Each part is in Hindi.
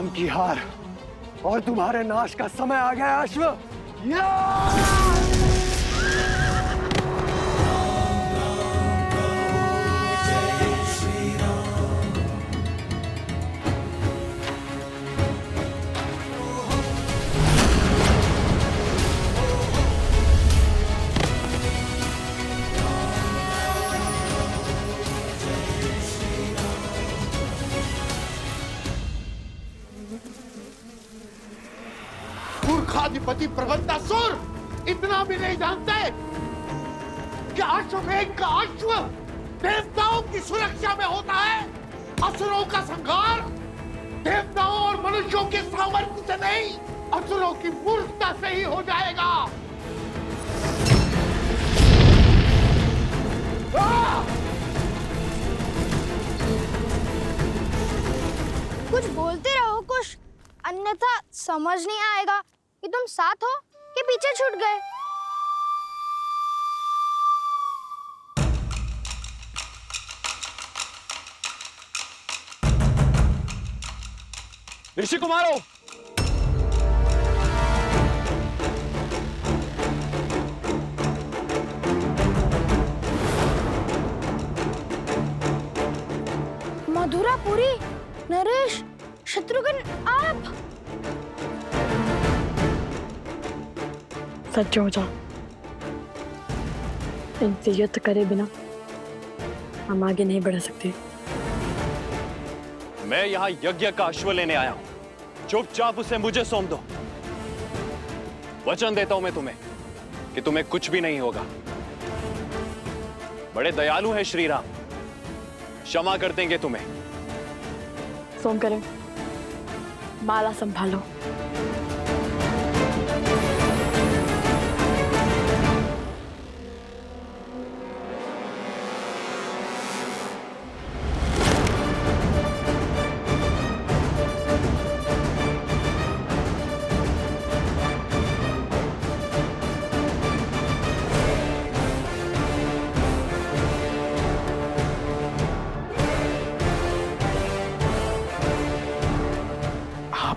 राम की हार और तुम्हारे नाश का समय आ गया अश्व। मूर्खाधिपति प्रबंधासुर, इतना भी नहीं जानते कि अश्वमेध का अश्व देवताओं की सुरक्षा में होता है। असुरों का संहार देवताओं और मनुष्यों के सामर्थ्य से नहीं, असुरों की मूर्खता से ही हो जाएगा। कुछ बोलते रहो कुछ, अन्यथा समझ नहीं आएगा कि तुम साथ हो कि पीछे छूट गए। ऋषि कुमारों, मधुरापुरी, नरेश, शत्रुघ्न, आप सच हो जा। इनसे युद्ध करे बिना हम आगे नहीं बढ़ सकते। मैं यहाँ यज्ञ का अश्व लेने आया हूँ। चुपचाप उसे मुझे सौंप दो। वचन देता हूं मैं तुम्हें कि तुम्हें कुछ भी नहीं होगा। बड़े दयालु हैं श्री राम, क्षमा कर देंगे तुम्हें। सोम करें, माला संभालो।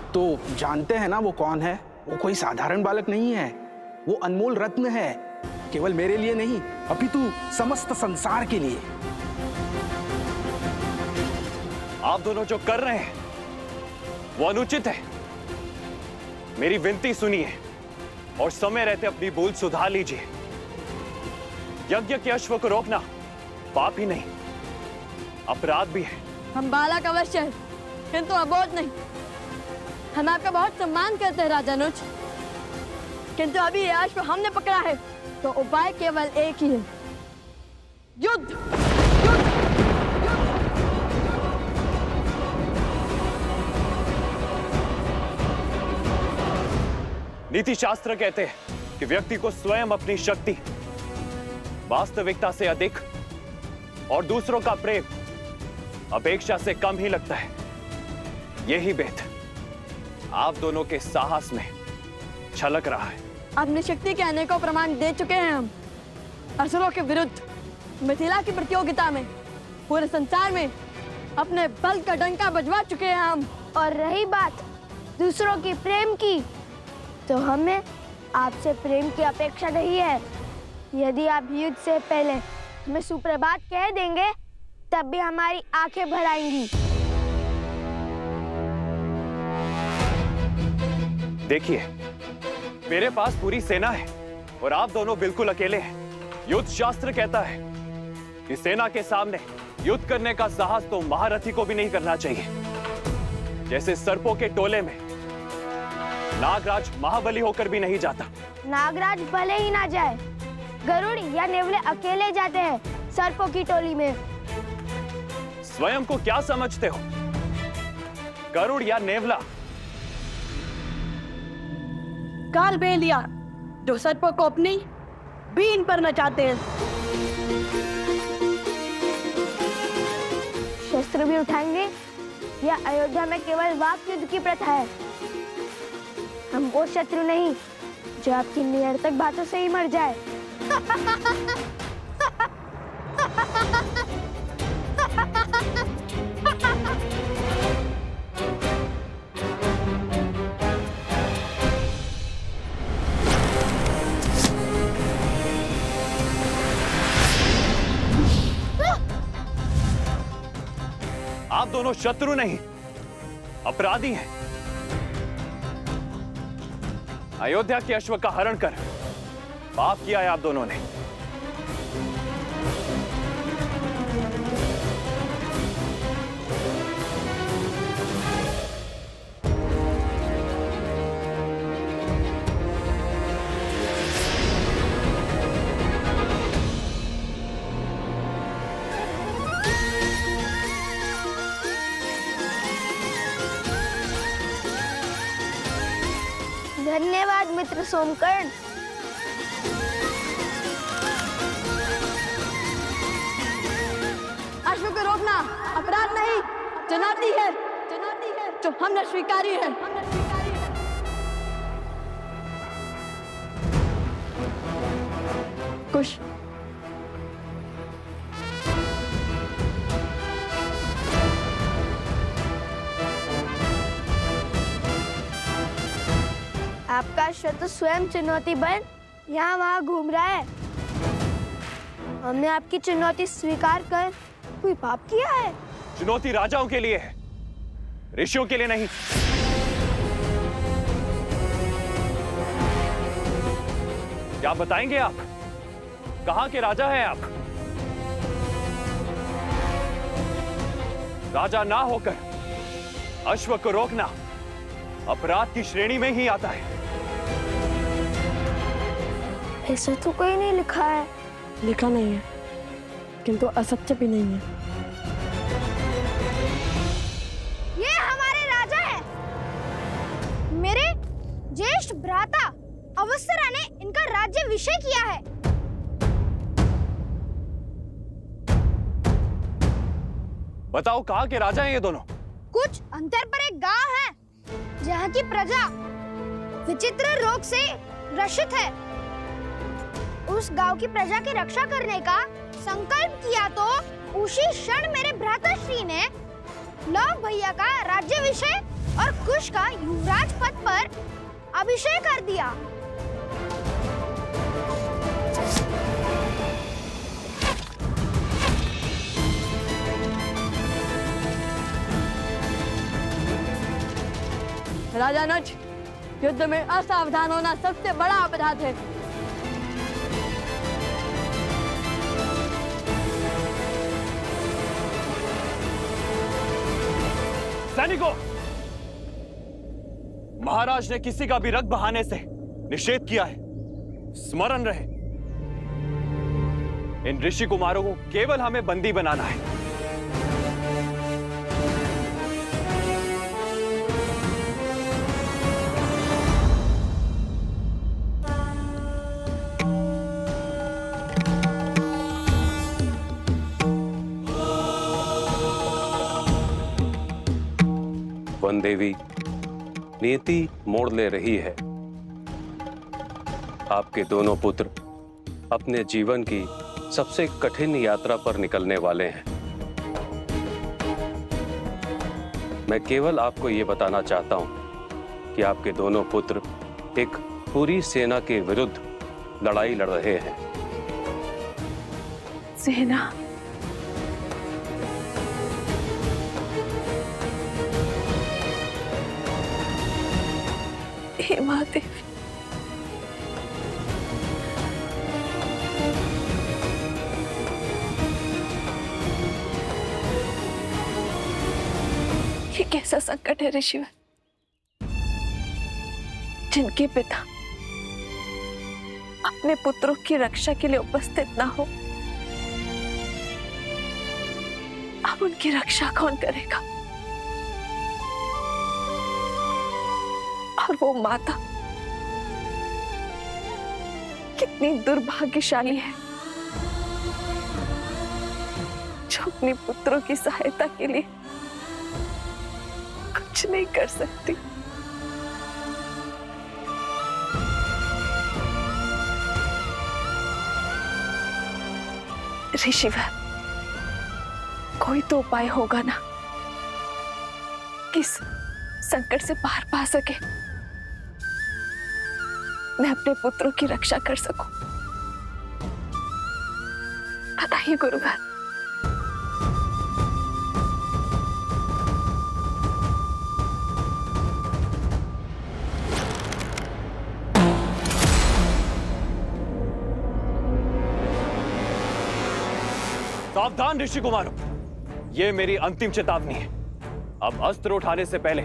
तो जानते हैं ना वो कौन है? वो कोई साधारण बालक नहीं है, वो अनमोल रत्न है। केवल मेरे लिए नहीं, अपितु समस्त संसार के लिए। आप दोनों जो कर रहे हैं वो अनुचित है। मेरी विनती सुनिए और समय रहते अपनी भूल सुधार लीजिए। यज्ञ के अश्व को रोकना पाप ही नहीं, अपराध भी है। हम बालक अवश्य हैं, किंतु अबोध नहीं। हम आपका बहुत सम्मान करते हैं राजानुज, किंतु अभी ये अश्व हमने पकड़ा है तो उपाय केवल एक ही है, युद्ध। नीति शास्त्र कहते हैं कि व्यक्ति को स्वयं अपनी शक्ति, वास्तविकता से अधिक और दूसरों का प्रेम अपेक्षा से कम ही लगता है। यही भेद आप दोनों के साहस में छलक रहा है। अपनी शक्ति के अनेकों प्रमाण दे चुके हैं हम असुरों के विरुद्ध। मिथिला की प्रतियोगिता में पूरे संसार में अपने बल का डंका बजवा चुके हैं हम। और रही बात दूसरों की प्रेम की, तो हमें आपसे प्रेम की अपेक्षा नहीं है। यदि आप युद्ध से पहले हमें सुप्रभात कह देंगे तब भी हमारी आंखें भर आएंगी। देखिए, मेरे पास पूरी सेना है और आप दोनों बिल्कुल अकेले हैं। युद्ध शास्त्र कहता है कि सेना के सामने युद्ध करने का साहस तो महारथी को भी नहीं करना चाहिए। जैसे सर्पों के टोले में नागराज महाबली होकर भी नहीं जाता। नागराज भले ही ना जाए, गरुड़ या नेवले अकेले जाते हैं सर्पों की टोली में। स्वयं को क्या समझते हो, गरुड़ या नेवला? काल बेलिया जो सर्पों को अपनी बीन पर नचाते हैं। शस्त्र भी उठाएंगे या अयोध्या में केवल वाक युद्ध की प्रथा है? हम वो शत्रु नहीं जो आपकी निरर्थक बातों से ही मर जाए। दोनों शत्रु नहीं, अपराधी हैं। अयोध्या के अश्व का हरण कर पाप किया है आप दोनों ने। धन्यवाद मित्र सोमकर्ण। अश्व को रोकना अपराध नहीं, चुनौती है जो हमने स्वीकारी है। कुश, आपका अश्व तो स्वयं चुनौती बन यहाँ वहाँ घूम रहा है। हमने आपकी चुनौती स्वीकार कर कोई पाप किया है? चुनौती राजाओं के लिए है, ऋषियों के लिए नहीं। क्या बताएंगे आप? कहां के राजा हैं आप? राजा ना होकर अश्व को रोकना अपराध की श्रेणी में ही आता है। ऐसा तो कहीं नहीं लिखा है। लिखा नहीं है, किंतु असत्य भी नहीं है। ये हमारे राजा हैं। मेरे ज्येष्ठ भ्राता अवसरा ने इनका राज्याभिषेक किया है। बताओ कहां के राजा हैं ये दोनों? कुछ अंतर पर एक गांव है जहाँ की प्रजा विचित्र रोग से ग्रसित है। उस गांव की प्रजा की रक्षा करने का संकल्प किया तो उसी क्षण मेरे भ्राताश्री ने लव भैया का राज्याभिषेक और कुश का युवराज पद पर अभिषेक कर दिया। राजानुज, युद्ध में असावधान होना सबसे बड़ा अपराध है। सैनिकों, महाराज ने किसी का भी रक्त बहाने से निषेध किया है। स्मरण रहे, इन ऋषि कुमारों को केवल हमें बंदी बनाना है। वन देवी, नियति मोड़ ले रही है। आपके दोनों पुत्र अपने जीवन की सबसे कठिन यात्रा पर निकलने वाले हैं। मैं केवल आपको यह बताना चाहता हूं कि आपके दोनों पुत्र एक पूरी सेना के विरुद्ध लड़ाई लड़ रहे हैं। सेना? हे महादेवी, ये कैसा संकट है ऋषिवर, जिनके पिता अपने पुत्रों की रक्षा के लिए उपस्थित ना हो, अब उनकी रक्षा कौन करेगा? और वो माता कितनी दुर्भाग्यशाली है जो अपने पुत्रों की सहायता के लिए कुछ नहीं कर सकती। ऋषिवर, कोई तो उपाय होगा ना कि इस संकट से पार पा सके, मैं अपने पुत्रों की रक्षा कर सकूं। बताइए गुरुवर। सावधान ऋषि कुमारों, ये मेरी अंतिम चेतावनी है। अब अस्त्र उठाने से पहले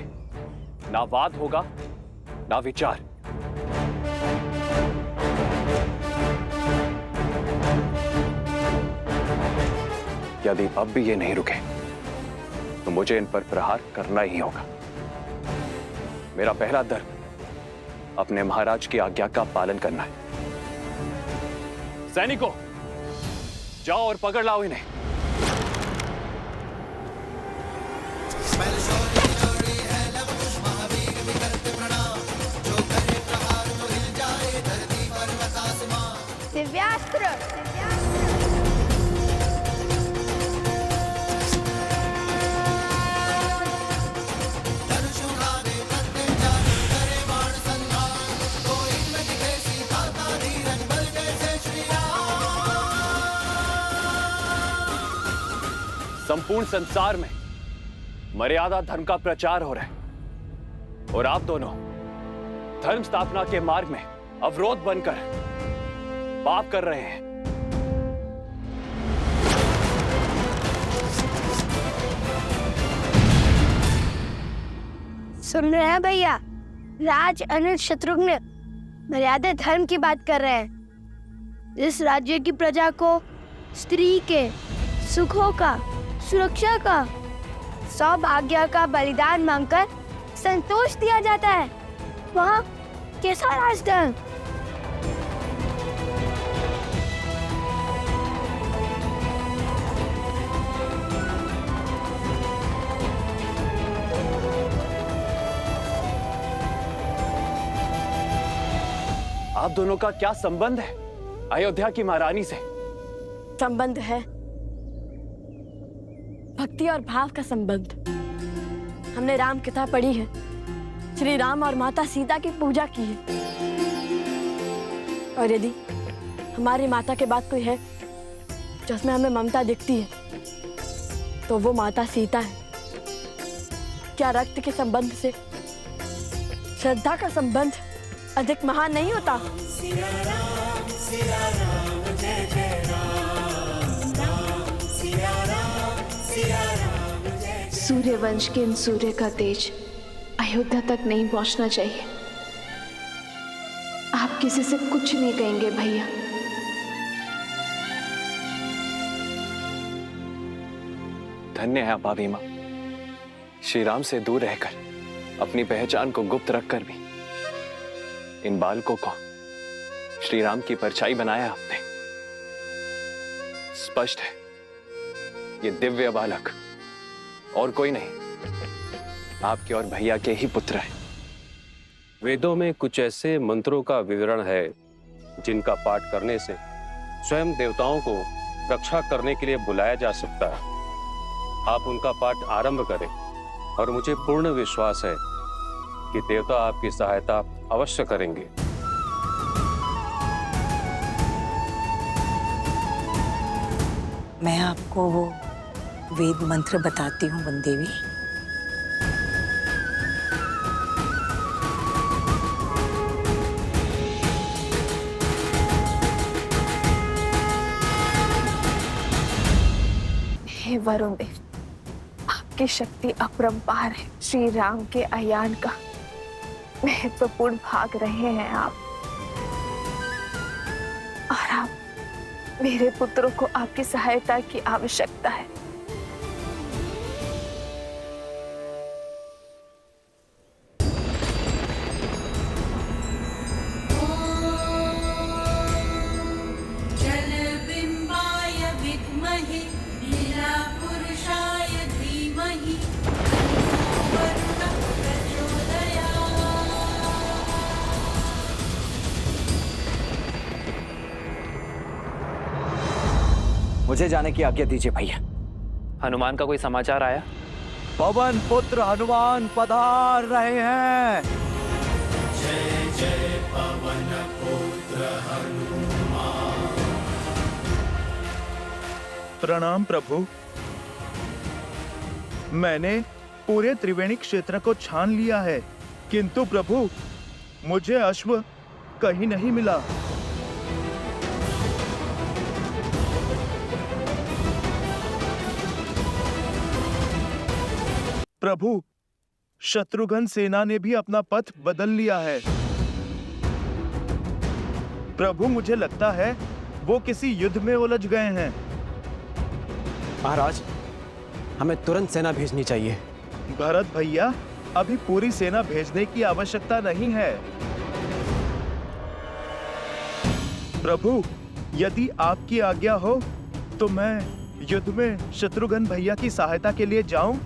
ना वाद होगा ना विचार। यदि अब भी ये नहीं रुके तो मुझे इन पर प्रहार करना ही होगा। मेरा पहला धर्म अपने महाराज की आज्ञा का पालन करना है। सैनिकों, जाओ और पकड़ लाओ इन्हें। दिव्यास्त्र। संपूर्ण संसार में मर्यादा धर्म का प्रचार हो रहा है और आप दोनों धर्म स्थापना के मार्ग में अवरोध बनकर पाप कर रहे हैं। सुन रहे हैं भैया, राज अनिल शत्रुघ्न मर्यादा धर्म की बात कर रहे हैं। इस राज्य की प्रजा को स्त्री के सुखों का, सुरक्षा का, सौभाग्य का बलिदान मांगकर संतोष दिया जाता है। वहाँ कैसा राजधर्म? आप दोनों का क्या संबंध है अयोध्या की महारानी से? संबंध है भक्ति और भाव का संबंध। हमने राम कथा पढ़ी है, श्री राम और माता सीता की पूजा की है। और यदि हमारी माता के बाद कोई है जिसमें हमें ममता दिखती है तो वो माता सीता है। क्या रक्त के संबंध से श्रद्धा का संबंध अधिक महान नहीं होता? सूर्यवंश के इन सूर्य का तेज अयोध्या तक नहीं पहुंचना चाहिए। आप किसी से कुछ नहीं कहेंगे भैया। धन्य है आप भाभी मां, श्री राम से दूर रहकर अपनी पहचान को गुप्त रखकर भी इन बालकों को श्री राम की परछाई बनाया आपने। स्पष्ट है ये दिव्य बालक और कोई नहीं, आपके और भैया के ही पुत्र हैं। वेदों में कुछ ऐसे मंत्रों का विवरण है जिनका पाठ करने से स्वयं देवताओं को रक्षा करने के लिए बुलाया जा सकता है। आप उनका पाठ आरंभ करें और मुझे पूर्ण विश्वास है कि देवता आपकी सहायता अवश्य करेंगे। मैं आपको वो वेद मंत्र बताती हूँ वनदेवी। हे वरुण देव, आपकी शक्ति अपरंपार है। श्री राम के अयान का महत्वपूर्ण भाग रहे हैं आप, और आप मेरे पुत्रों को आपकी सहायता की आवश्यकता है। मुझे जाने की आज्ञा दीजिए भैया। हनुमान का कोई समाचार आया? पवन पुत्र हनुमान पधार रहे हैं। जय जय पवन पुत्र हनुमान। प्रणाम प्रभु। मैंने पूरे त्रिवेणी क्षेत्र को छान लिया है, किंतु प्रभु मुझे अश्व कहीं नहीं मिला। प्रभु, शत्रुघ्न सेना ने भी अपना पथ बदल लिया है। प्रभु, मुझे लगता है वो किसी युद्ध में उलझ गए हैं। महाराज, हमें तुरंत सेना भेजनी चाहिए। भरत भैया, अभी पूरी सेना भेजने की आवश्यकता नहीं है। प्रभु, यदि आपकी आज्ञा हो तो मैं युद्ध में शत्रुघ्न भैया की सहायता के लिए जाऊं।